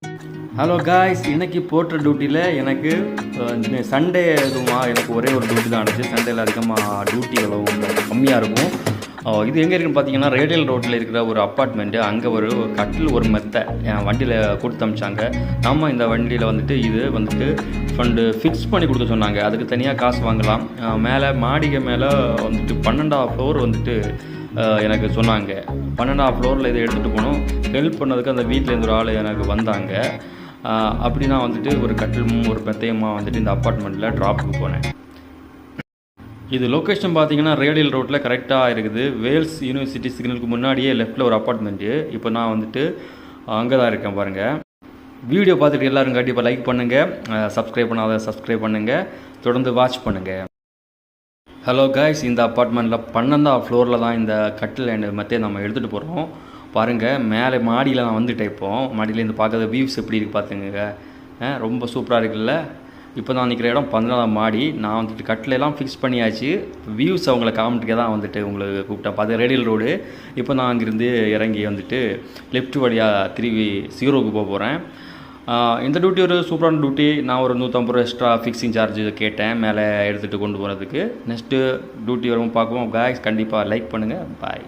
Hello guys, இன்றைக்கி போர்ட்ரு டியூட்டியில் எனக்கு Sunday எதுவுமா எனக்கு ஒரே ஒரு டியூட்டி தான் இருந்துச்சு. சண்டேயில் அதிகமாக டியூட்டி எவ்வளோ கம்மியாக இருக்கும். இது எங்கே இருக்குன்னு பார்த்தீங்கன்னா, ரேடியல் ரோட்டில் இருக்கிற ஒரு அப்பார்ட்மெண்ட்டு. அங்கே ஒரு கட்டில் ஒரு மெத்தை என் வண்டியில் கொடுத்து அமிச்சாங்க. நம்ம இந்த வண்டியில் வந்துட்டு இது வந்துட்டு ஃபண்டு ஃபிக்ஸ் பண்ணி கொடுக்க சொன்னாங்க. அதுக்கு தனியாக காசு வாங்கலாம். மேலே மாடிகை மேலே வந்துட்டு 12ஆம் ஃப்ளோர் வந்துட்டு எனக்கு சொன்னாங்க. 12ஆம் ஃப்ளோரில் இதை எடுத்துகிட்டு போகணும். ஹெல்ப் பண்ணதுக்கு அந்த வீட்டிலேருந்து ஒரு ஆள் எனக்கு வந்தாங்க. அப்படி நான் வந்துட்டு ஒரு கட்டிலும் ஒரு மெத்தையுமா வந்துட்டு இந்த அப்பார்ட்மெண்ட்டில் ட்ராப்புக்கு போனேன். இது லொக்கேஷன் பார்த்தீங்கன்னா ரேடியல் ரோட்டில் கரெக்டாக இருக்குது. வேல்ஸ் யூனிவர்சிட்டி சிக்னலுக்கு முன்னாடியே லெஃப்ட்டில் ஒரு அப்பார்ட்மெண்ட்டு. இப்போ நான் வந்துட்டு அங்கே தான் இருக்கேன் பாருங்கள். வீடியோ பார்த்துட்டு எல்லோரும் கண்டிப்பாக லைக் பண்ணுங்கள். சப்ஸ்கிரைப் பண்ணாத சப்ஸ்கிரைப் பண்ணுங்கள். தொடர்ந்து வாட்ச் பண்ணுங்கள். ஹலோ காய்ஸ், இந்த அப்பார்ட்மெண்ட்டில் 12ஆம் ஃப்ளோரில் தான் இந்த கட்டில் அண்ட் மெத்தையை நம்ம எடுத்துகிட்டு போகிறோம். பாருங்கள், மேலே மாடியில் நான் வந்துட்டேன். இப்போது மாடியிலேருந்து பார்க்குற வியூஸ் எப்படி இருக்குது பார்த்துங்க. ரொம்ப சூப்பராக இருக்குல்ல. இப்போ நான் நிற்கிற இடம் 12ஆம் மாடி. நான் வந்துட்டு கட்டிலெல்லாம் ஃபிக்ஸ் பண்ணியாச்சு. வியூஸ் அவங்கள காமெண்ட்டுக்கே தான் வந்துட்டு உங்களுக்கு கூப்பிட்டேன். பார்த்து ரேடியல் ரோடு. இப்போ நான் அங்கேருந்து இறங்கி வந்துட்டு லெஃப்ட் வழியாக திரும்பி சீரோவுக்கு போக போகிறேன். இந்த டியூட்டி ஒரு சூப்பரான டியூட்டி. நான் ஒரு 150 ரூபா எக்ஸ்ட்ரா ஃபிக்ஸிங் சார்ஜ் கேட்டேன் மேலே எடுத்துகிட்டு கொண்டு போகிறதுக்கு. நெக்ஸ்ட்டு டியூட்டி வரும் பார்க்குவோம். காய்ஸ், கண்டிப்பாக லைக் பண்ணுங்கள். பாய்.